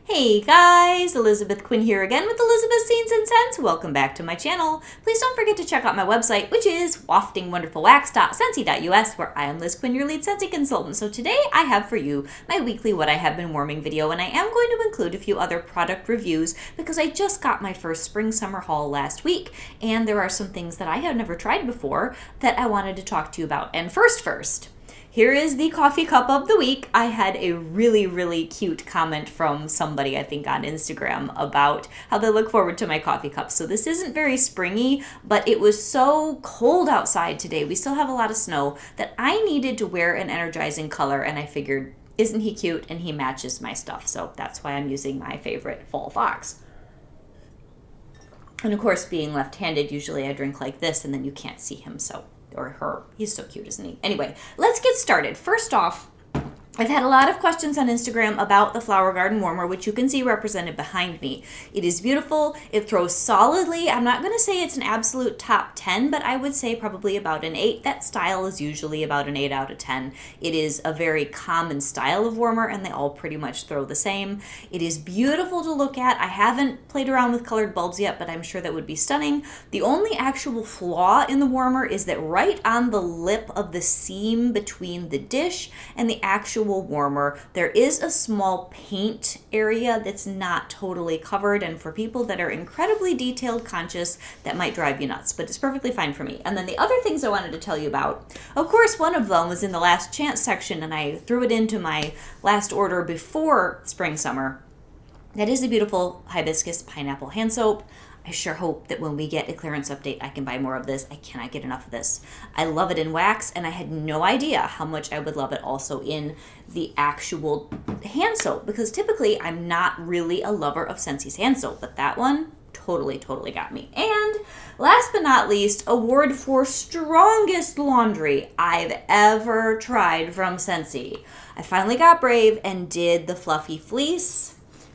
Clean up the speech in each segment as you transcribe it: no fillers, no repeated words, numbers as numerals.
Hey guys, Elizabeth Quinn here again with Elizabeth's Scenes and Scents. Welcome back to my channel. Please don't forget to check out my website, which is waftingwonderfulwax.scentsy.us, where I am Liz Quinn, your lead Scentsy consultant. So today I have for you my weekly What I Have Been Warming video, and I am going to include a few other product reviews because I just got my first spring-summer haul last week, and there are some things that I have never tried before that I wanted to talk to you about. And first, here is the coffee cup of the week. I had a really cute comment from somebody, I think on Instagram, about how they look forward to my coffee cups. So this isn't very springy, but it was so cold outside today. We still have a lot of snow that I needed to wear an energizing color, and I figured, isn't he cute? And he matches my stuff. So that's why I'm using my favorite fall fox. And of course, being left-handed, usually I drink like this and then you can't see him, or her. He's so cute, isn't he? Anyway, let's get started. First off, I've had a lot of questions on Instagram about the Flower Garden Warmer, which you can see represented behind me. It is beautiful. It throws solidly. I'm not going to say it's an absolute top 10, but I would say probably about an 8. That style is usually about an 8 out of 10. It is a very common style of warmer, and they all pretty much throw the same. It is beautiful to look at. I haven't played around with colored bulbs yet, but I'm sure that would be stunning. The only actual flaw in the warmer is that right on the lip of the seam between the dish and the actual warmer, there is a small paint area that's not totally covered, and for people that are incredibly detailed conscious, that might drive you nuts, but it's perfectly fine for me. And then the other things I wanted to tell you about, of course, one of them was in the last chance section, and I threw it into my last order before spring summer. That is the beautiful Hibiscus Pineapple hand soap. I sure hope that when we get a clearance update, I can buy more of this. I cannot get enough of this. I love it in wax, and I had no idea how much I would love it also in the actual hand soap, because typically I'm not really a lover of Scentsy's hand soap, but that one totally got me. And last but not least, award for strongest laundry I've ever tried from Scentsy. I finally got brave and did the Fluffy Fleece,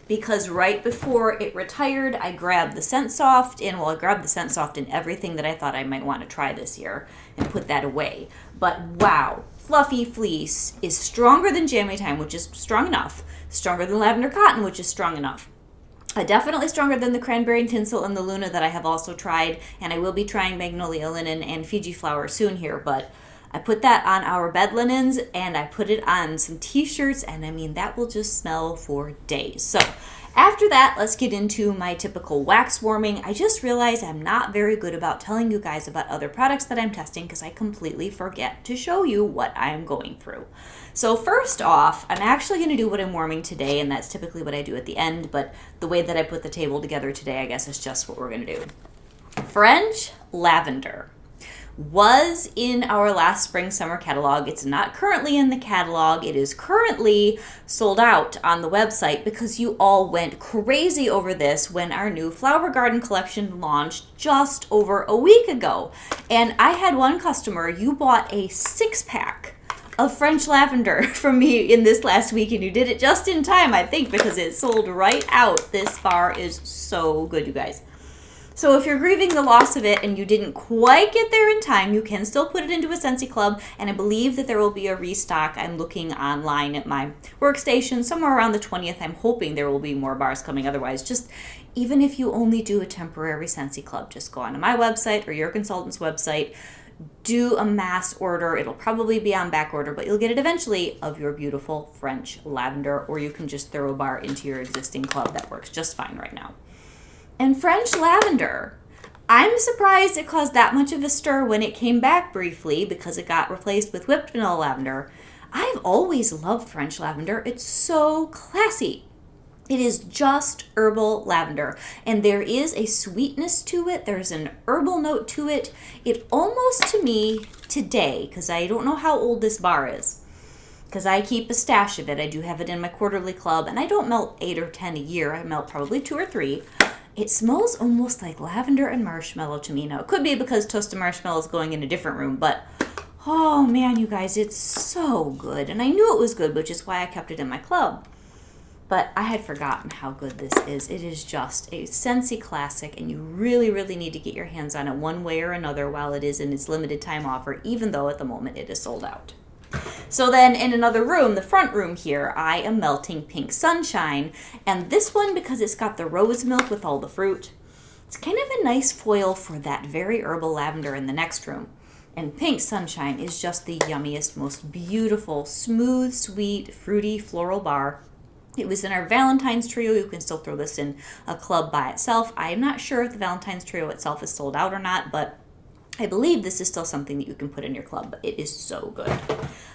because right before it retired, I grabbed the Scent Soft, and I grabbed the Scent Soft in everything that I thought I might want to try this year and put that away. But wow, Fluffy Fleece is stronger than Jammy Time, which is strong enough, stronger than Lavender Cotton, which is strong enough. Definitely stronger than the Cranberry and Tinsel and the Luna that I have also tried, and I will be trying Magnolia Linen and Fiji Flower soon here, but I put that on our bed linens, and I put it on some t-shirts, and I mean, that will just smell for days. So after that, let's get into my typical wax warming. I just realized I'm not very good about telling you guys about other products that I'm testing because I completely forget to show you what I'm going through. So first off, I'm actually going to do what I'm warming today, and that's typically what I do at the end, but the way that I put the table together today, I guess, is just what we're going to do. French Lavender was in our last spring summer catalog. It's not currently in the catalog. It is currently sold out on the website because you all went crazy over this when our new Flower Garden collection launched just over a week ago. And I had one customer, you bought a 6-pack of French Lavender from me in this last week, and you did it just in time, I think, because it sold right out. This far is so good, you guys. So if you're grieving the loss of it and you didn't quite get there in time, you can still put it into a Scentsy Club, and I believe that there will be a restock. I'm looking online at my workstation somewhere around the 20th. I'm hoping there will be more bars coming. Otherwise, just even if you only do a temporary Scentsy Club, just go onto my website or your consultant's website, do a mass order. It'll probably be on back order, but you'll get it eventually, of your beautiful French Lavender, or you can just throw a bar into your existing club. That works just fine right now. And French Lavender, I'm surprised it caused that much of a stir when it came back briefly because it got replaced with whipped vanilla lavender. I've always loved French Lavender. It's so classy. It is just herbal lavender, and there is a sweetness to it. There's an herbal note to it. It almost, to me, today, because I don't know how old this bar is, because I keep a stash of it. I do have it in my quarterly club, and I don't melt 8 or 10 a year. I melt probably 2 or 3. It smells almost like lavender and marshmallow to me. Now, it could be because toasted marshmallow is going in a different room, but oh man, you guys, it's so good. And I knew it was good, which is why I kept it in my club. But I had forgotten how good this is. It is just a Scentsy classic, and you really need to get your hands on it one way or another while it is in its limited time offer, even though at the moment it is sold out. So then in another room, the front room here, I am melting Pink Sunshine. And this one, because it's got the rose milk with all the fruit, it's kind of a nice foil for that very herbal lavender in the next room. And Pink Sunshine is just the yummiest, most beautiful, smooth, sweet, fruity, floral bar. It was in our Valentine's trio. You can still throw this in a club by itself. I am not sure if the Valentine's trio itself is sold out or not, but I believe this is still something that you can put in your club, but it is so good.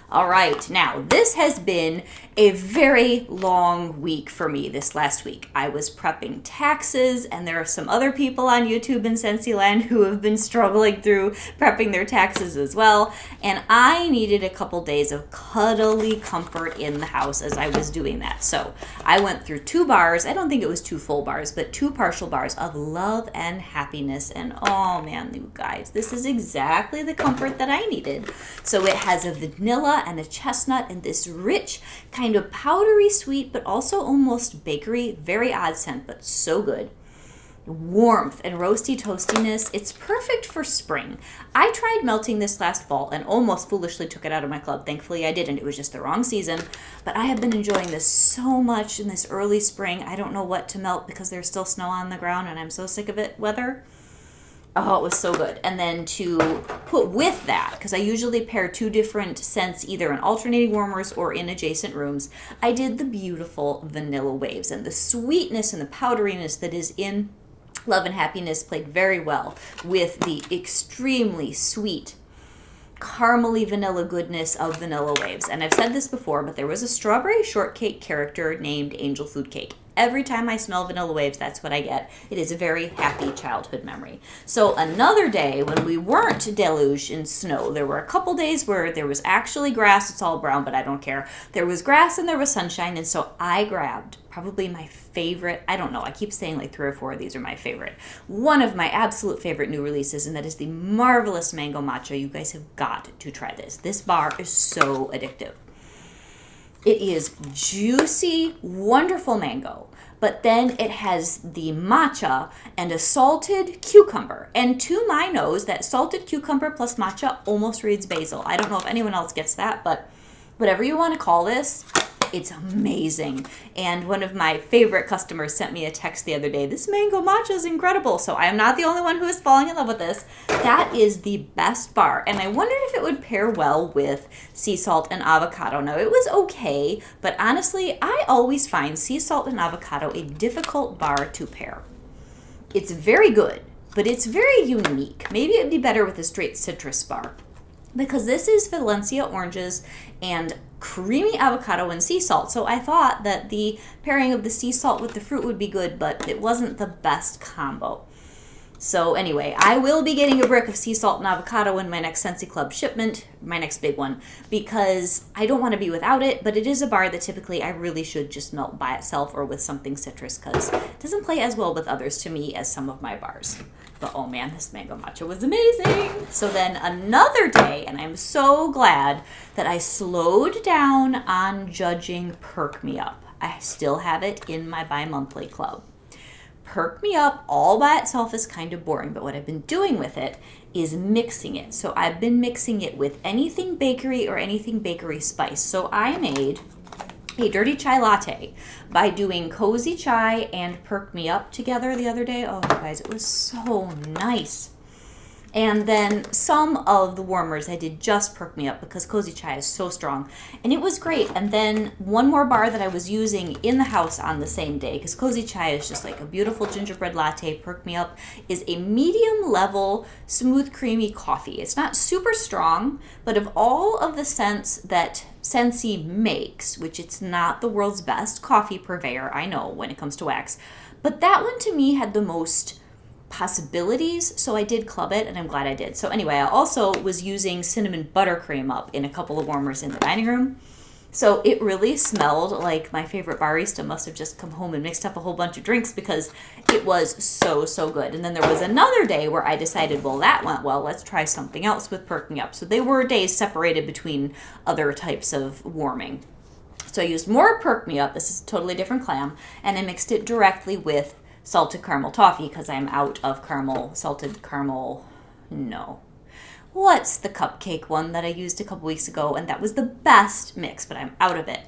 All right, now this has been a very long week for me this last week. I was prepping taxes, and there are some other people on YouTube in Sensiland who have been struggling through prepping their taxes as well, and I needed a couple days of cuddly comfort in the house as I was doing that. So I went through 2 bars, I don't think it was 2 full bars, but 2 partial bars of love and happiness, and oh man, you guys, this is exactly the comfort that I needed. So it has a vanilla and a chestnut and this rich kind of powdery sweet, but also almost bakery, very odd scent, but so good. Warmth and roasty toastiness. It's perfect for spring. I tried melting this last fall and almost foolishly took it out of my club. Thankfully I didn't. It was just the wrong season. But I have been enjoying this so much in this early spring. I don't know what to melt because there's still snow on the ground and I'm so sick of it weather. Oh, it was so good. And then to put with that, because I usually pair 2 different scents either in alternating warmers or in adjacent rooms, I did the beautiful vanilla waves. And the sweetness and the powderiness that is in Love and Happiness played very well with the extremely sweet caramely vanilla goodness of Vanilla Waves. And I've said this before, but there was a strawberry shortcake character named Angel Food Cake. Every time I smell Vanilla Waves, that's what I get. It is a very happy childhood memory. So another day when we weren't deluged in snow, there were a couple days where there was actually grass. It's all brown, but I don't care. There was grass and there was sunshine, and so I grabbed probably my favorite, I don't know, I keep saying like 3 or 4 of these are my favorite. One of my absolute favorite new releases, and that is the marvelous Mango Matcha. You guys have got to try this. This bar is so addictive. It is juicy, wonderful mango, but then it has the matcha and a salted cucumber. And to my nose, that salted cucumber plus matcha almost reads basil. I don't know if anyone else gets that, but whatever you want to call this, it's amazing. And one of my favorite customers sent me a text the other day. This mango matcha is incredible. So I am not the only one who is falling in love with this. That is the best bar. And I wondered if it would pair well with sea salt and avocado. Now, it was okay, but honestly, I always find sea salt and avocado a difficult bar to pair. It's very good, but it's very unique. Maybe it would be better with a straight citrus bar, because this is Valencia oranges and creamy avocado and sea salt. So I thought that the pairing of the sea salt with the fruit would be good, but it wasn't the best combo. So anyway, I will be getting a brick of sea salt and avocado in my next Scentsy Club shipment, my next big one, because I don't want to be without it, but it is a bar that typically I really should just melt by itself or with something citrus, because it doesn't play as well with others to me as some of my bars. But oh man, this mango matcha was amazing. So then another day, and I'm so glad that I slowed down on judging Perk Me Up. I still have it in my bi-monthly club. Perk Me Up all by itself is kind of boring, but what I've been doing with it is mixing it. So I've been mixing it with anything bakery or anything bakery spice. So I made a dirty chai latte by doing Cozy Chai and Perk Me Up together the other day. Oh, you guys, it was so nice. And then some of the warmers I did just Perk Me Up because Cozy Chai is so strong. And it was great. And then one more bar that I was using in the house on the same day, because Cozy Chai is just like a beautiful gingerbread latte. Perk Me Up is a medium level, smooth, creamy coffee. It's not super strong, but of all of the scents that Scentsy makes, which it's not the world's best coffee purveyor, I know, when it comes to wax, but that one to me had the most possibilities, so I did club it, and I'm glad I did. So anyway, I also was using cinnamon buttercream up in a couple of warmers in the dining room. So it really smelled like my favorite barista must have just come home and mixed up a whole bunch of drinks, because it was so, so good. And then there was another day where I decided, well, that went well, let's try something else with Perking Up. So they were days separated between other types of warming. So I used more Perk Me Up, this is a totally different clam, and I mixed it directly with salted caramel toffee because I'm out of caramel, salted caramel, no. what's the cupcake one that I used a couple weeks ago? And that was the best mix, but I'm out of it.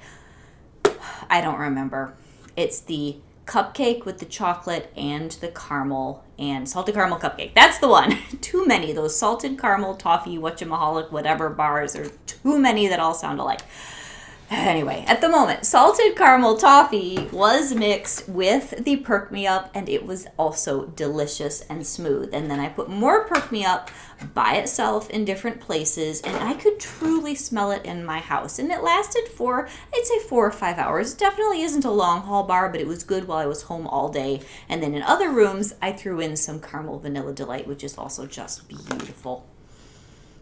I don't remember. It's the cupcake with the chocolate and the caramel and salted caramel cupcake. That's the one. Too many. Those salted caramel, toffee, whatchamaholic, whatever bars are too many that all sound alike. Anyway, at the moment, salted caramel toffee was mixed with the Perk Me Up, and it was also delicious and smooth. And then I put more Perk Me Up by itself in different places, and I could truly smell it in my house. And it lasted for, I'd say 4 or 5 hours. It definitely isn't a long haul bar, but it was good while I was home all day. And then in other rooms, I threw in some caramel vanilla delight, which is also just beautiful.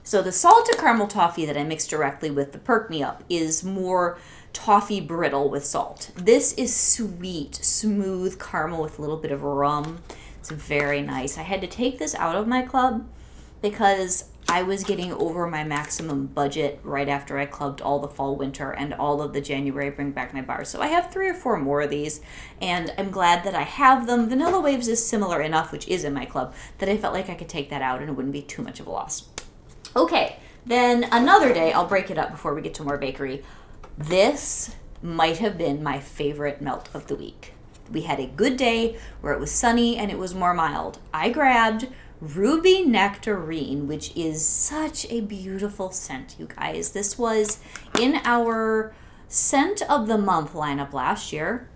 So the salted caramel toffee that I mixed directly with the Perk Me Up is more toffee brittle with salt. This is sweet, smooth caramel with a little bit of rum. It's very nice. I had to take this out of my club because I was getting over my maximum budget right after I clubbed all the fall, winter, and all of the January Bring Back My Bars. So I have 3 or 4 more of these, and I'm glad that I have them. Vanilla Waves is similar enough, which is in my club, that I felt like I could take that out and it wouldn't be too much of a loss. Okay, then another day, I'll break it up before we get to more bakery. This might have been my favorite melt of the week. We had a good day where it was sunny and it was more mild. I grabbed Ruby Nectarine, which is such a beautiful scent, you guys. This was in our Scent of the Month lineup last year.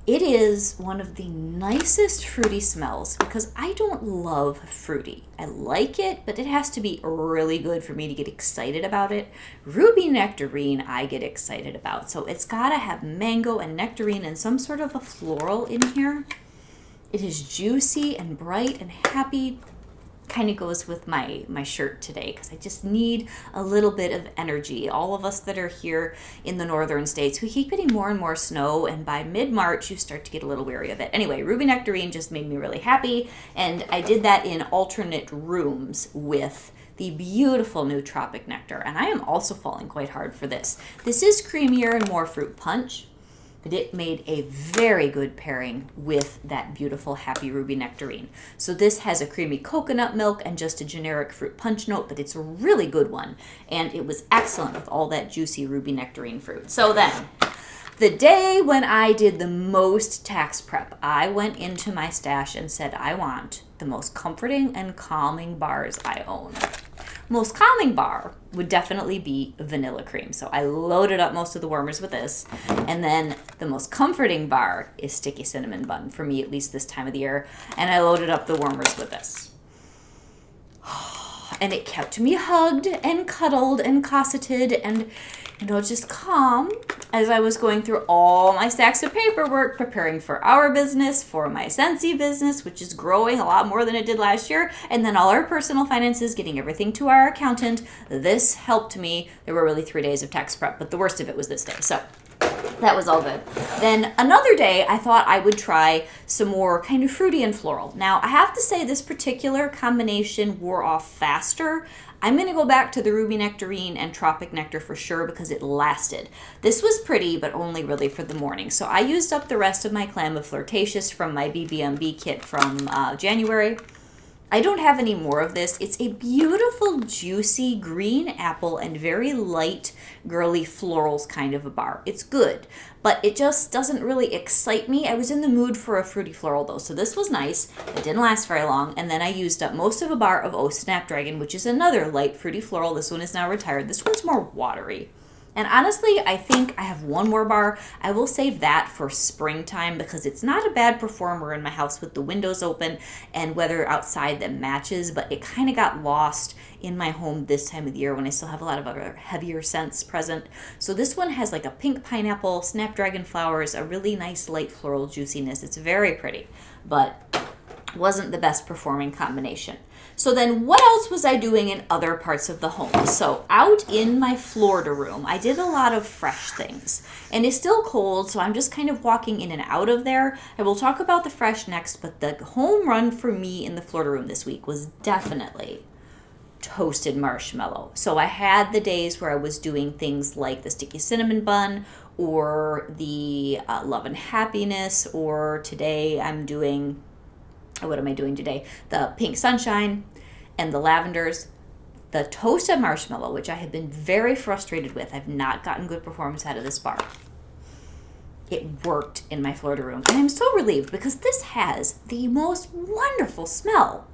It is one of the nicest fruity smells because I don't love fruity. I like it, but it has to be really good for me to get excited about it. Ruby Nectarine, I get excited about. So it's got to have mango and nectarine and some sort of a floral in here. It is juicy and bright and happy. Kind of goes with my shirt today because I just need a little bit of energy. All of us that are here in the northern states, we keep getting more and more snow, and by mid-March you start to get a little weary of it. Anyway, Ruby Nectarine just made me really happy, and I did that in alternate rooms with the beautiful new Tropic Nectar, and I am also falling quite hard for this. This is creamier and more fruit punch, but it made a very good pairing with that beautiful Happy Ruby Nectarine. So this has a creamy coconut milk and just a generic fruit punch note, but it's a really good one. And it was excellent with all that juicy Ruby Nectarine fruit. So then, the day when I did the most tax prep, I went into my stash and said, I want the most comforting and calming bars I own. Most calming bar would definitely be vanilla cream. So I loaded up most of the warmers with this. And then the most comforting bar is sticky cinnamon bun, for me at least this time of the year. And I loaded up the warmers with this. And it kept me hugged and cuddled and cosseted and, just calm as I was going through all my stacks of paperwork, preparing for our business, for my Scentsy business, which is growing a lot more than it did last year, and then all our personal finances, getting everything to our accountant. This helped me. There were really 3 days of tax prep, but the worst of it was this day. So that was all good. Then another day, I thought I would try some more kind of fruity and floral. Now, I have to say this particular combination wore off faster. I'm going to go back to the Ruby Nectarine and Tropic Nectar for sure because it lasted. This was pretty, but only really for the morning. So I used up the rest of my Clam of Flirtatious from my BBMB kit from January. I don't have any more of this. It's a beautiful, juicy green apple and very light, girly florals kind of a bar. It's good, but it just doesn't really excite me. I was in the mood for a fruity floral though, so this was nice. It didn't last very long, and then I used up most of a bar of Oh Snapdragon, which is another light fruity floral. This one is now retired. This one's more watery. And honestly, I think I have one more bar. I will save that for springtime because it's not a bad performer in my house with the windows open and weather outside that matches, but it kind of got lost in my home this time of the year when I still have a lot of other heavier scents present. So this one has like a pink pineapple, snapdragon flowers, a really nice light floral juiciness. It's very pretty, but wasn't the best performing combination. So then what else was I doing in other parts of the home? So out in my Florida room, I did a lot of fresh things. And it's still cold, so I'm just kind of walking in and out of there. I will talk about the fresh next, but the home run for me in the Florida room this week was definitely toasted marshmallow. So I had the days where I was doing things like the sticky cinnamon bun or the love and happiness, or today I'm doing, what am I doing today? The pink sunshine. and the lavenders. The toasted marshmallow, which I have been very frustrated with. I've not gotten good performance out of this bar. It worked in my Florida room. And I'm so relieved because this has the most wonderful smell.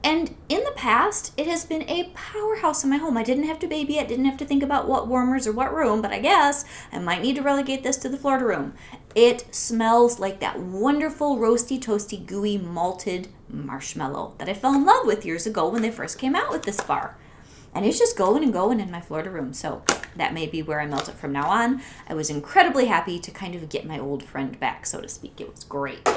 And in the past, it has been a powerhouse in my home. I didn't have to baby it, didn't have to think about what warmers or what room, but I guess I might need to relegate this to the Florida room. It smells like that wonderful roasty, toasty, gooey, malted marshmallow that I fell in love with years ago when they first came out with this bar. And it's just going and going in my Florida room. So that may be where I melt it from now on. I was incredibly happy to kind of get my old friend back, so to speak. It was great.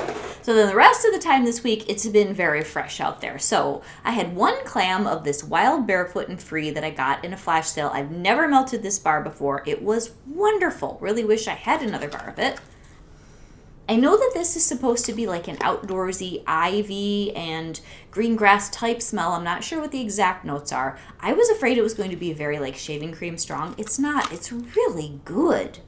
So then the rest of the time this week, it's been very fresh out there. So I had one clam of this wild Barefoot and Free that I got in a flash sale. I've never melted this bar before. It was wonderful. Really wish I had another bar of it. I know that this is supposed to be like an outdoorsy ivy and green grass type smell. I'm not sure what the exact notes are. I was afraid it was going to be very like shaving cream strong. It's not. It's really good.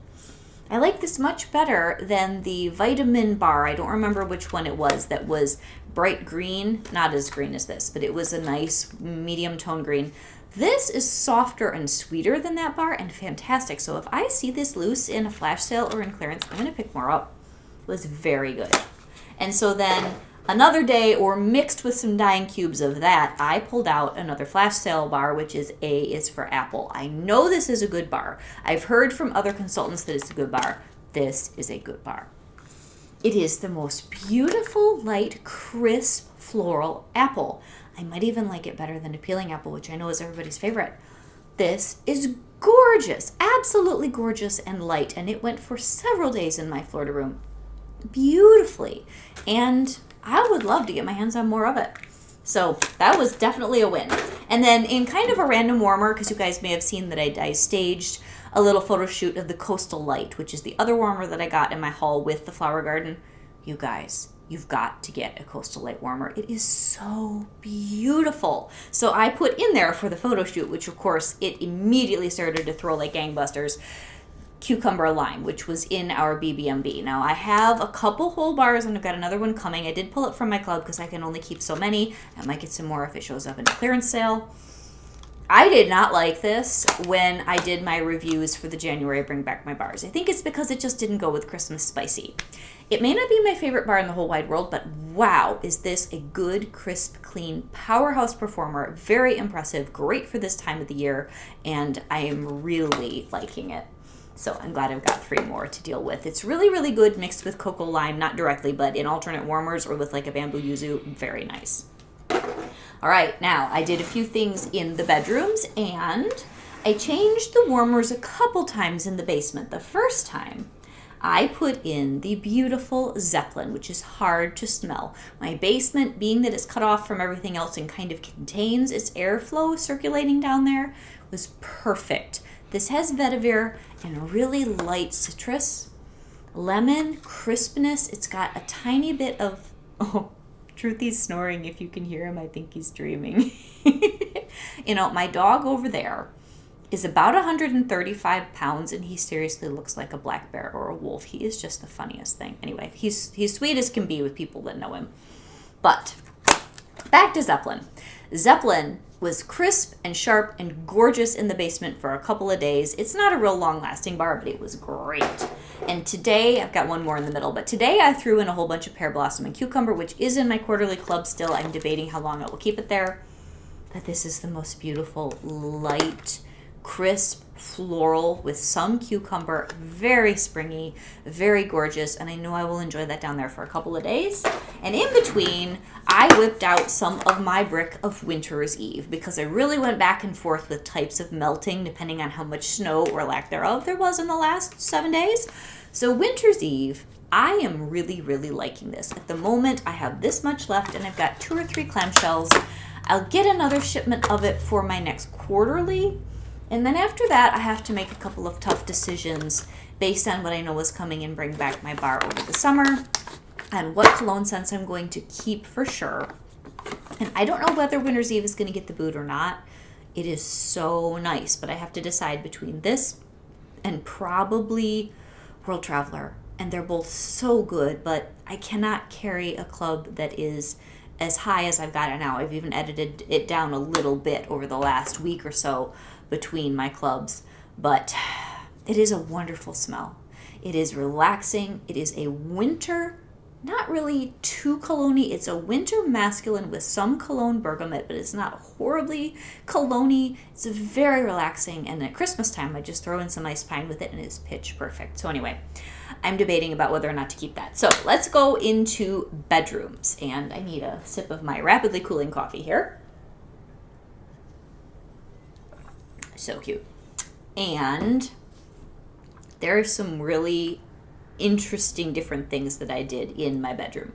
I like this much better than the vitamin bar. I don't remember which one it was that was bright green. Not as green as this, but it was a nice medium tone green. This is softer and sweeter than that bar and fantastic. So if I see this loose in a flash sale or in clearance, I'm going to pick more up. Was very good. And so then another day, or mixed with some dying cubes of that, I pulled out another flash sale bar, which is A is for Apple. I know this is a good bar. I've heard from other consultants that it's a good bar. This is a good bar. It is the most beautiful, light, crisp, floral apple. I might even like it better than a peeling apple, which I know is everybody's favorite. This is gorgeous, absolutely gorgeous and light, and it went for several days in my Florida room. Beautifully, and I would love to get my hands on more of it. So that was definitely a win. And then in kind of a random warmer, because you guys may have seen that I staged a little photo shoot of the Coastal Light, which is the other warmer that I got in my haul with the flower garden. You guys, you've got to get a Coastal Light warmer. It is so beautiful. So I put in there for the photo shoot, which of course it immediately started to throw like gangbusters, cucumber lime, which was in our BBMB. Now I have a couple whole bars and I've got another one coming. I did pull it from my club because I can only keep so many. I might get some more if it shows up in a clearance sale. I did not like this when I did my reviews for the January Bring Back My Bars. I think it's because it just didn't go with Christmas spicy. It may not be my favorite bar in the whole wide world, but wow, is this a good, crisp, clean, powerhouse performer. Very impressive, great for this time of the year, and I am really liking it. So I'm glad I've got 3 more to deal with. It's really, really good mixed with cocoa lime, not directly, but in alternate warmers or with like a bamboo yuzu. Very nice. All right, now I did a few things in the bedrooms and I changed the warmers a couple times in the basement. The first time I put in the beautiful Zeppelin, which is hard to smell. My basement, being that it's cut off from everything else and kind of contains its airflow circulating down there, was perfect. This has vetiver and really light citrus, lemon, crispness. It's got a tiny bit of, oh, Truthy's snoring. If you can hear him, I think he's dreaming. You know, my dog over there is about 135 pounds and he seriously looks like a black bear or a wolf. He is just the funniest thing. Anyway, he's sweet as can be with people that know him. But back to Zeppelin. Zeppelin was crisp and sharp and gorgeous in the basement for a couple of days. It's not a real long-lasting bar, but it was great. And today, I've got one more in the middle, but today I threw in a whole bunch of Pear Blossom and Cucumber, which is in my quarterly club still. I'm debating how long I will keep it there. But this is the most beautiful, light, crisp, floral with some cucumber, very springy, very gorgeous, and I know I will enjoy that down there for a couple of days. And in between, I whipped out some of my brick of Winter's Eve because I really went back and forth with types of melting depending on how much snow or lack thereof there was in the last 7 days. So Winter's Eve, I am really, really liking this. At the moment, I have this much left and I've got 2 or 3 clamshells. I'll get another shipment of it for my next quarterly. And then after that, I have to make a couple of tough decisions based on what I know is coming and Bring Back My Bar over the summer and what cologne scents I'm going to keep for sure. And I don't know whether Winter's Eve is going to get the boot or not. It is so nice, but I have to decide between this and probably World Traveler. And they're both so good, but I cannot carry a club that is as high as I've got it now. I've even edited it down a little bit over the last week or so between my clubs, but it is a wonderful smell. It is relaxing. It is a winter, not really too cologne-y. It's a winter masculine with some cologne bergamot, but it's not horribly cologne-y. It's very relaxing, and at Christmas time, I just throw in some ice pine with it, and it's pitch perfect. So anyway, I'm debating about whether or not to keep that. So let's go into bedrooms, and I need a sip of my rapidly cooling coffee here. So cute. And there are some really interesting different things that I did in my bedroom.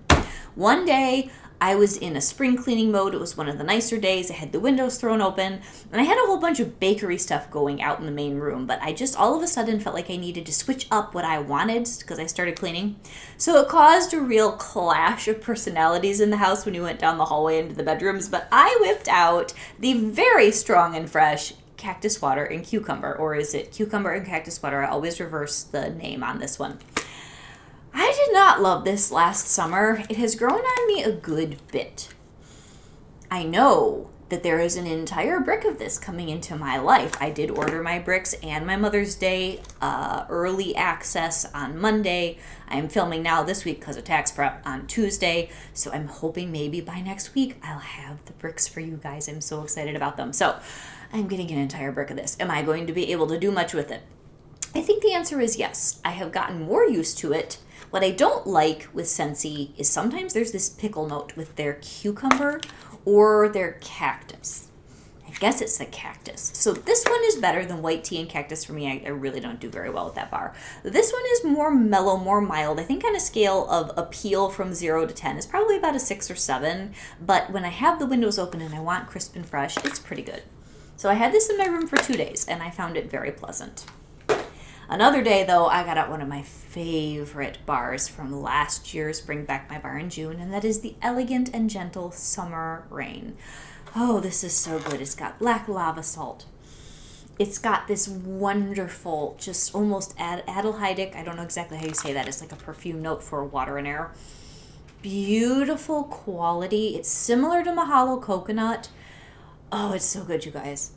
One day I was in a spring cleaning mode. It was one of the nicer days. I had the windows thrown open and I had a whole bunch of bakery stuff going out in the main room, but I just all of a sudden felt like I needed to switch up what I wanted because I started cleaning. So it caused a real clash of personalities in the house when we went down the hallway into the bedrooms, but I whipped out the very strong and fresh cactus water and cucumber, or is it cucumber and cactus water? I always reverse the name on this one. I did not love this last summer. It has grown on me a good bit. I know that there is an entire brick of this coming into my life. I did order my bricks and my Mother's Day early access on Monday. I am filming now this week because of tax prep on Tuesday. So I'm hoping maybe by next week I'll have the bricks for you guys. I'm so excited about them. So I'm getting an entire brick of this. Am I going to be able to do much with it? I think the answer is yes. I have gotten more used to it. What I don't like with Scentsy is sometimes there's this pickle note with their cucumber or their cactus. I guess it's the cactus. So this one is better than white tea and cactus for me. I really don't do very well with that bar. This one is more mellow, more mild. I think on a scale of appeal from 0 to 10 is probably about a 6 or 7. But when I have the windows open and I want crisp and fresh, it's pretty good. So I had this in my room for 2 days and I found it very pleasant. Another day, though, I got out one of my favorite bars from last year's Bring Back My Bar in June, and that is the Elegant and Gentle Summer Rain. Oh, this is so good. It's got black lava salt. It's got this wonderful, just almost adelheidic, I don't know exactly how you say that. It's like a perfume note for water and air. Beautiful quality. It's similar to Mahalo Coconut. Oh, it's so good, you guys.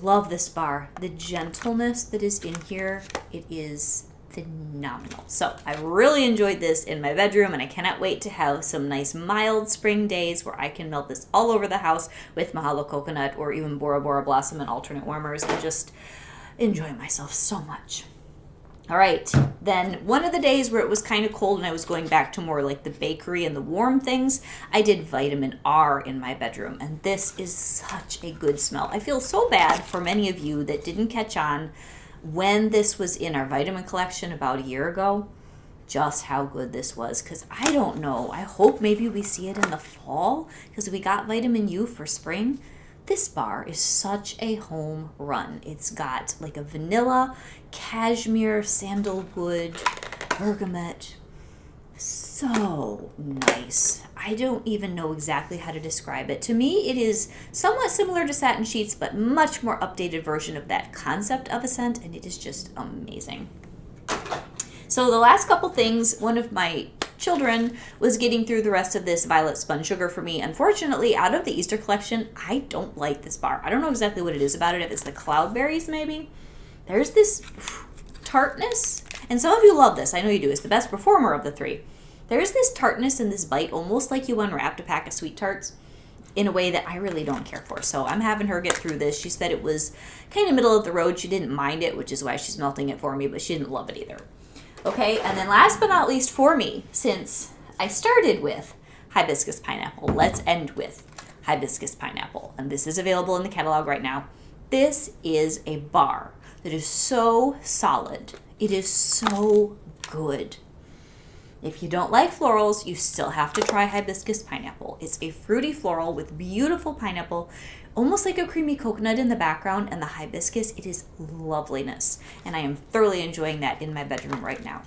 Love this bar. The gentleness that is in here, it is phenomenal. So I really enjoyed this in my bedroom, and I cannot wait to have some nice mild spring days where I can melt this all over the house with Mahalo Coconut or even Bora Bora Blossom and alternate warmers and just enjoy myself so much. All right, then one of the days where it was kind of cold and I was going back to more like the bakery and the warm things, I did vitamin R in my bedroom, and this is such a good smell. I feel so bad for many of you that didn't catch on when this was in our vitamin collection about a year ago, just how good this was, because I don't know. I hope maybe we see it in the fall because we got vitamin U for spring. This bar is such a home run. It's got like a vanilla, cashmere, sandalwood, bergamot. So nice. I don't even know exactly how to describe it. To me, it is somewhat similar to Satin Sheets, but much more updated version of that concept of a scent, and it is just amazing. So the last couple things, one of my children was getting through the rest of this Violet Spun Sugar for me. Unfortunately, out of the Easter collection, I don't like this bar. I don't know exactly what it is about it. If it's the cloudberries, maybe. There's this tartness, and some of you love this. I know you do. It's the best performer of the three. There's this tartness in this bite, almost like you unwrapped a pack of sweet tarts, in a way that I really don't care for. So I'm having her get through this. She said it was kind of middle of the road. She didn't mind it, which is why she's melting it for me, but she didn't love it either. Okay, and then last but not least for me, since I started with Hibiscus Pineapple, let's end with Hibiscus Pineapple. And this is available in the catalog right now. This is a bar that is so solid. It is so good. If you don't like florals, you still have to try Hibiscus Pineapple. It's a fruity floral with beautiful pineapple, almost like a creamy coconut in the background, and the hibiscus, it is loveliness. And I am thoroughly enjoying that in my bedroom right now.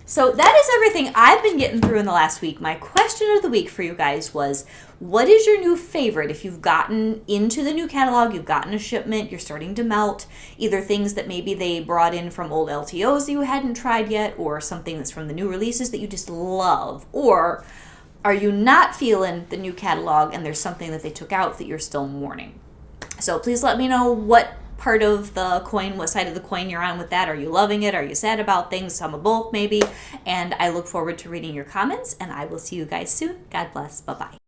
So that is everything I've been getting through in the last week. My question of the week for you guys was, what is your new favorite? If you've gotten into the new catalog, you've gotten a shipment, you're starting to melt, either things that maybe they brought in from old LTOs that you hadn't tried yet, or something that's from the new releases that you just love, or are you not feeling the new catalog and there's something that they took out that you're still mourning? So please let me know what part of the coin, what side of the coin you're on with that. Are you loving it? Are you sad about things? Some of both maybe. And I look forward to reading your comments, and I will see you guys soon. God bless. Bye-bye.